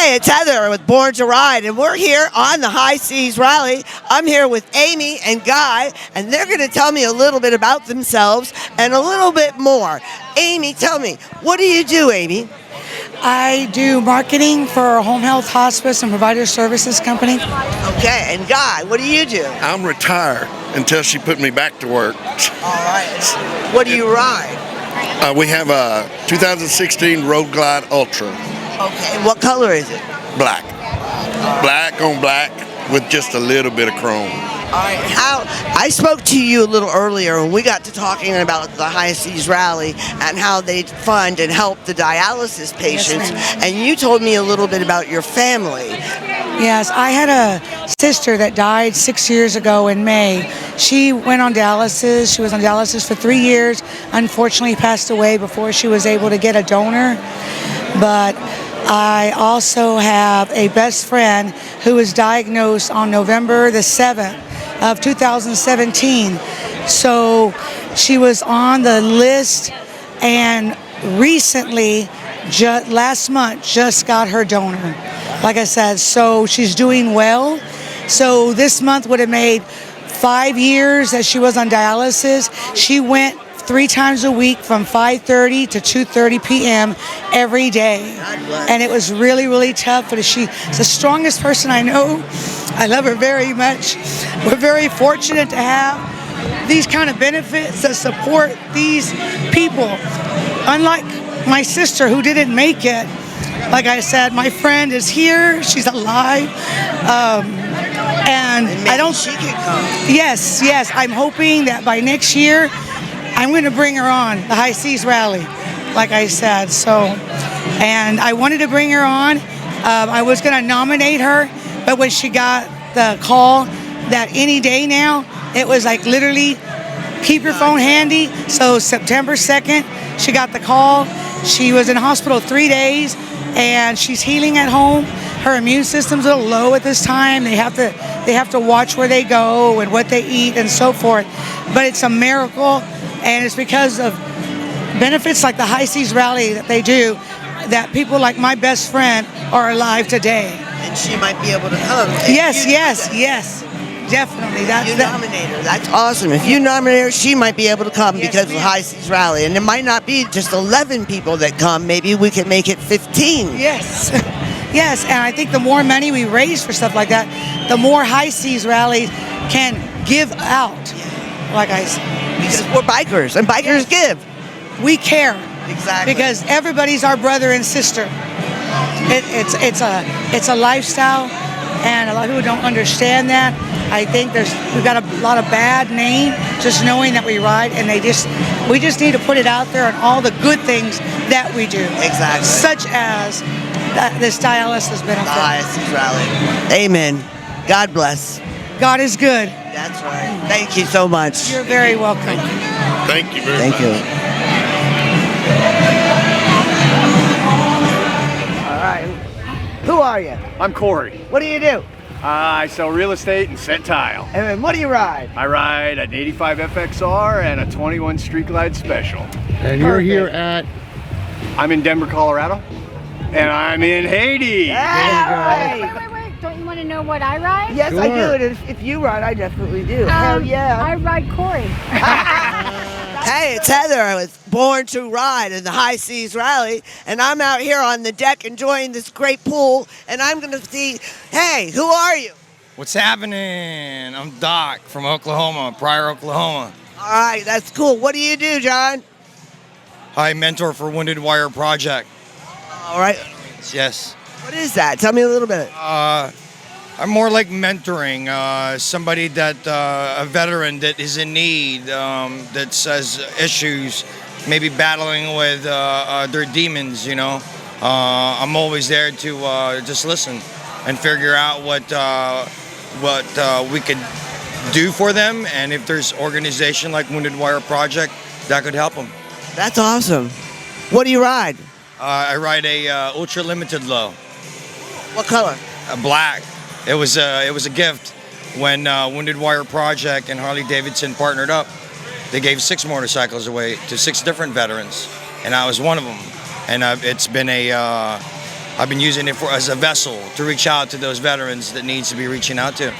Hey, it's Heather with Born to Ride, and we're here on the High Seas Rally. I'm here with Amy and Guy, and they're going to tell me a little bit about themselves and a little bit more. Amy, tell me, what do you do, Amy? I do marketing for a home health, hospice, and provider services company. Okay, and Guy, what do you do? I'm retired until she put me back to work. All right. What do you ride? We have a 2016 Road Glide Ultra. Okay, what color is it? Black. Black on black with just a little bit of chrome. All right, I spoke to you a little earlier when we got to talking about the High Seas Rally and how they fund and help the dialysis patients, and you told me a little bit about your family. Yes, I had a sister that died 6 years ago in May. She went on dialysis. She was on dialysis for 3 years. Unfortunately, passed away before she was able to get a donor. But I also have a best friend who was diagnosed on November the 7th of 2017. So she was on the list and recently, last month, just got her donor. Like I said, so she's doing well. So this month would have made 5 years that she was on dialysis. She went 3 times a week from 5:30 to 2:30 p.m. every day. And it was really, really tough, but she's the strongest person I know. I love her very much. We're very fortunate to have these kind of benefits that support these people. Unlike my sister who didn't make it, like I said, my friend is here. She's alive. And Maybe I don't. she can come. Yes. I'm hoping that by next year, I'm going to bring her on the High Seas Rally, like I said. So, and I wanted to bring her on. I was going to nominate her, but when she got the call that any day now, it was like literally keep your phone handy. So September 2nd, she got the call. She was in hospital 3 days, and she's healing at home. Her immune system's a little low at this time. They have to watch where they go and what they eat and so forth. But it's a miracle. And it's because of benefits like the High Seas Rally that they do that people like my best friend are alive today. And she might be able to come. Yes, definitely. You nominate her. That's awesome. If you nominate her, she might be able to come because of the High Seas Rally. And it might not be just 11 people that come. Maybe we can make it 15. Yes. Yes, and I think the more money we raise for stuff like that, the more High Seas Rally can give out. Like I said. Because we're bikers, and bikers give. We care. Exactly. Because everybody's our brother and sister. It's a lifestyle, and a lot of people don't understand that. I think we've got a lot of bad name just knowing that we ride, and we just need to put it out there and all the good things that we do. Exactly. Such as this dialysis benefit. The High Seas Rally. Amen. God bless. God is good. That's right. Thank you so much. You're very welcome. Thank you very much. Thank you. All right. Who are you? I'm Corey. What do you do? I sell real estate and set tile. And what do you ride? I ride an 85 FXR and a 21 Street Glide Special. And you're here at? I'm in Denver, Colorado. And I'm in Haiti. Hey! Wait. Don't you want to know what I ride? Yes, Sure. I do. And if you ride, I definitely do. Hell yeah. I ride Corey. Hey, it's Heather with Born to Ride in the High Seas Rally, and I'm out here on the deck enjoying this great pool, and I'm going to see, hey, who are you? What's happening? I'm Doc from Oklahoma, Pryor, Oklahoma. All right, that's cool. What do you do, John? I mentor for Wounded Wire Project. All right. Yes. What is that? Tell me a little bit. I'm more like mentoring somebody that, a veteran that is in need, that has issues, maybe battling with their demons, you know. I'm always there to just listen and figure out what we could do for them, and if there's organization like Wounded Wire Project that could help them. That's awesome. What do you ride? I ride a ultra limited low. What color? Black. It was a gift when Wounded Wire Project and Harley Davidson partnered up. They gave 6 motorcycles away to 6 different veterans, and I was one of them. And it's been a I've been using it as a vessel to reach out to those veterans that needs to be reaching out to.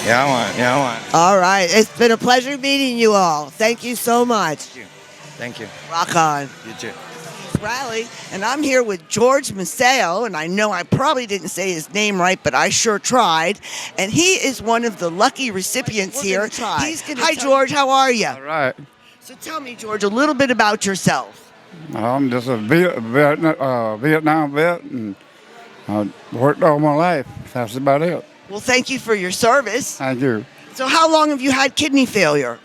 Yeah, I want. All right. It's been a pleasure meeting you all. Thank you so much. Thank you. Rock on. You too. Rally, and I'm here with George Maceo, and I know I probably didn't say his name right, but I sure tried. And he is one of the lucky recipients here. Hi, George. How are you? All right. So tell me, George, a little bit about yourself. I'm just a Vietnam vet, and I worked all my life. That's about it. Well, thank you for your service. Thank you. So how long have you had kidney failure?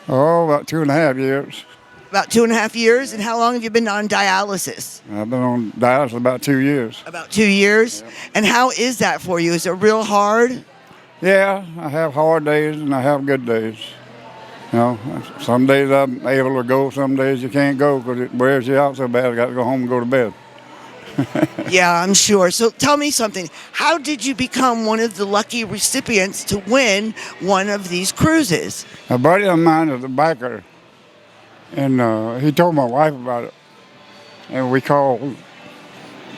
Oh, about 2.5 years. About 2.5 years. And how long have you been on dialysis? I've been on dialysis about 2 years. About 2 years? Yep. And how is that for you? Is it real hard? Yeah, I have hard days and I have good days. You know, some days I'm able to go, some days you can't go because it wears you out so bad I got to go home and go to bed. Yeah, I'm sure. So tell me something. How did you become one of the lucky recipients to win one of these cruises? A buddy of mine is a biker, and he told my wife about it. And we called,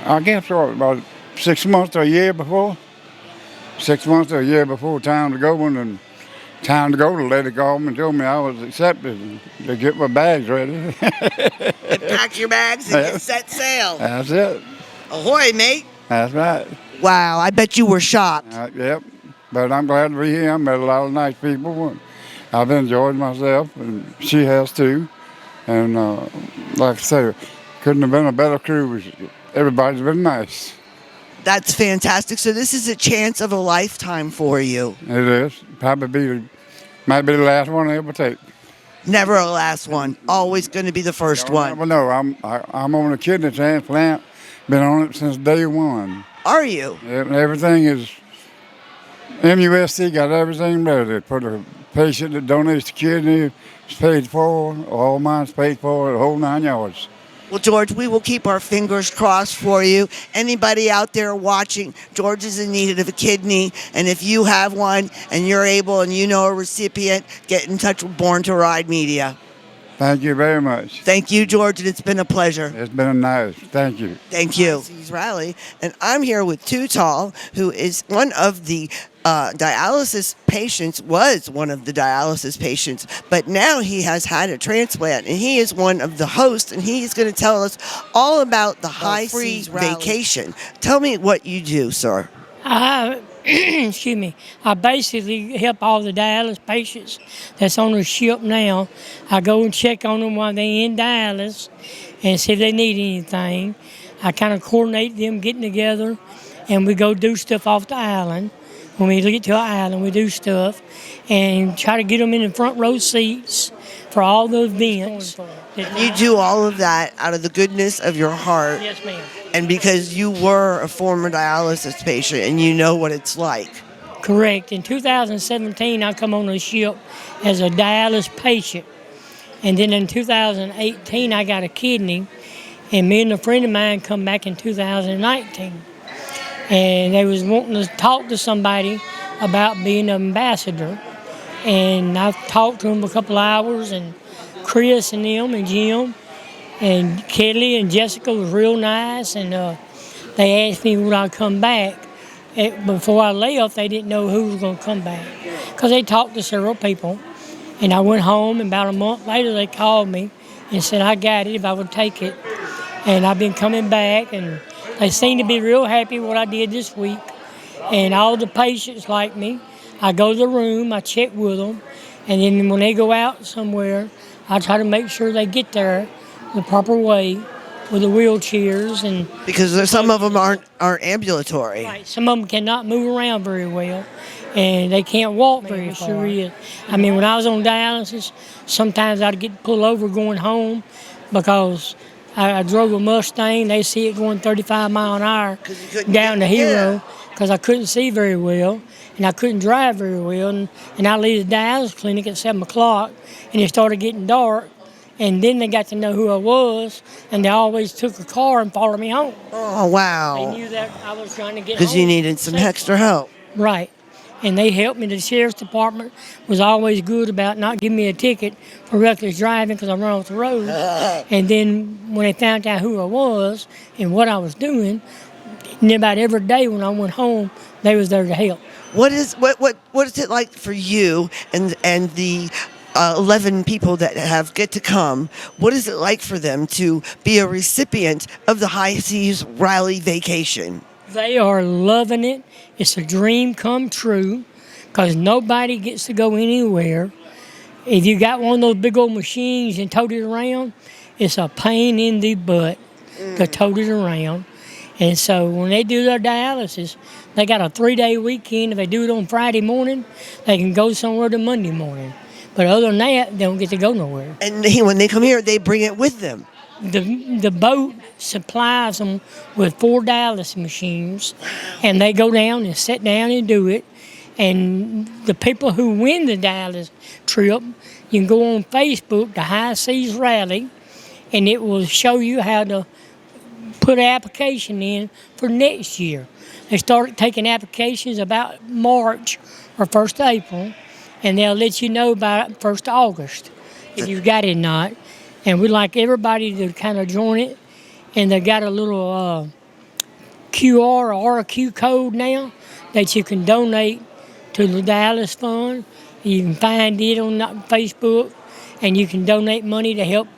I guess, about 6 months to a year before. 6 months to a year before time to go, and time to go, the lady called me and told me I was accepted to get my bags ready. And pack your bags and get set sail. That's it. Ahoy, mate. That's right. Wow, I bet you were shocked. Yep. But I'm glad to be here. I met a lot of nice people. And I've enjoyed myself, and she has too. And like I say, couldn't have been a better cruise. Everybody's been nice. That's fantastic. So this is a chance of a lifetime for you. It is. Might be the last one I ever take. Never a last one. Always going to be the first one. Never know. I'm on a kidney transplant. Been on it since day one. Are you? Everything is. MUSC got everything ready for the patient that donates the kidney. It's paid for. All mine's paid for. The whole 9 yards. Well, George, we will keep our fingers crossed for you. Anybody out there watching, George is in need of a kidney, and if you have one and you're able and you know a recipient, get in touch with Born to Ride Media. Thank you very much. Thank you, George, and it's been a pleasure. It's been nice. Thank you. Thank you. He's Riley, and I'm here with Too Tall, who is one of the dialysis patients, was one of the dialysis patients, but now he has had a transplant, and he is one of the hosts, and he is going to tell us all about the High Seas Vacation. Tell me what you do, sir. Excuse me. I basically help all the dialysis patients that's on the ship now. I go and check on them while they're in dialysis and see if they need anything. I kind of coordinate them getting together, and we go do stuff off the island. When we get to our island, we do stuff and try to get them in the front row seats for all the events. You do all of that out of the goodness of your heart. Yes, ma'am. And because you were a former dialysis patient and you know what it's like. Correct. In 2017, I come on the ship as a dialysis patient. And then in 2018, I got a kidney. And me and a friend of mine come back in 2019. And they was wanting to talk to somebody about being an ambassador. And I talked to them a couple hours, and Chris and them and Jim and Kelly and Jessica was real nice, and they asked me would I come back. Before I left, they didn't know who was going to come back because they talked to several people. And I went home, and about a month later they called me and said I got it if I would take it. And I've been coming back, and they seem to be real happy with what I did this week. And all the patients like me. I go to the room, I check with them, and then when they go out somewhere, I try to make sure they get there the proper way with the wheelchairs. And because some of them aren't ambulatory. Right, some of them cannot move around very well, and they can't walk very far. Sure is. I mean, when I was on dialysis, sometimes I'd get pulled over going home because I drove a Mustang. They see it going 35 miles an hour down the Hero because I couldn't see very well. And I couldn't drive very well, and I leave the dialysis clinic at 7 o'clock, and it started getting dark, and then they got to know who I was, and they always took a car and followed me home. Oh, wow. They knew that I was trying to get home. Because you needed some extra help. Right. and they helped me. The sheriff's department was always good about not giving me a ticket for reckless driving because I run off the road. And then when they found out who I was and what I was doing, and about every day when I went home, they was there to help. What is it like for you and the 11 people that get to come? What is it like for them to be a recipient of the High Seas Rally vacation? They are loving it. It's a dream come true because nobody gets to go anywhere. If you got one of those big old machines and tote it around, it's a pain in the butt to tote it around. And so when they do their dialysis, they got a 3-day weekend. If they do it on Friday morning, they can go somewhere to Monday morning. But other than that, they don't get to go nowhere. And when they come here, they bring it with them. The boat supplies them with 4 dialysis machines, and they go down and sit down and do it. And the people who win the dialysis trip, you can go on Facebook, the High Seas Rally, and it will show you how to put an application in for next year. They start taking applications about March or 1st April, and they'll let you know about 1st August if you got it or not. And we'd like everybody to kind of join it. And they got a little QR or RQ code now that you can donate to the dialysis fund. You can find it on Facebook, and you can donate money to help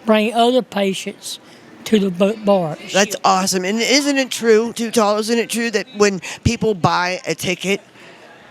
bring other patients to the bar. That's awesome. And isn't it true, Too Tall, isn't it true that when people buy a ticket,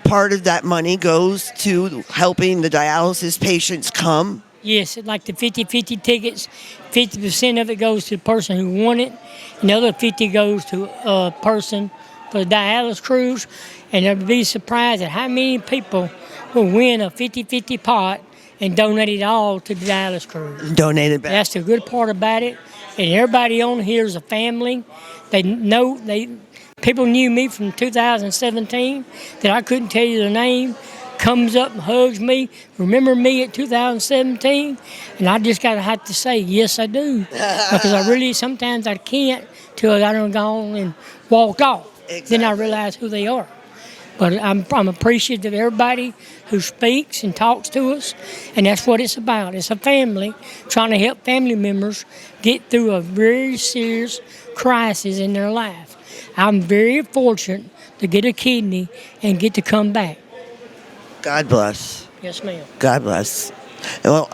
part of that money goes to helping the dialysis patients come? Yes, like the 50-50 tickets, 50% of it goes to the person who won it, and the other 50 goes to a person for the dialysis cruise. And I'd be surprised at how many people will win a 50-50 pot and donate it all to the dialysis cruise. Donate it back. That's the good part about it. And everybody on here is a family. People knew me from 2017 that I couldn't tell you their name. Comes up and hugs me. Remember me at 2017? And I just gotta have to say, yes, I do. Because I really, sometimes I can't till I done gone and walked off. Exactly. Then I realize who they are. But I'm appreciative of everybody who speaks and talks to us, and that's what it's about. It's a family trying to help family members get through a very serious crisis in their life. I'm very fortunate to get a kidney and get to come back. God bless. Yes, ma'am. God bless. Well,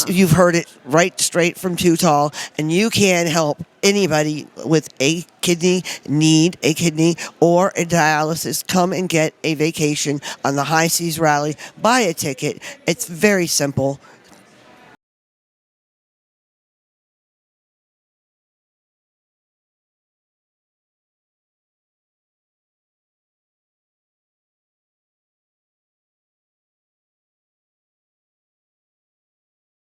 you've heard it right straight from Too Tall, and you can help anybody with a kidney, need a kidney, or a dialysis. Come and get a vacation on the High Seas Rally. Buy a ticket. It's very simple.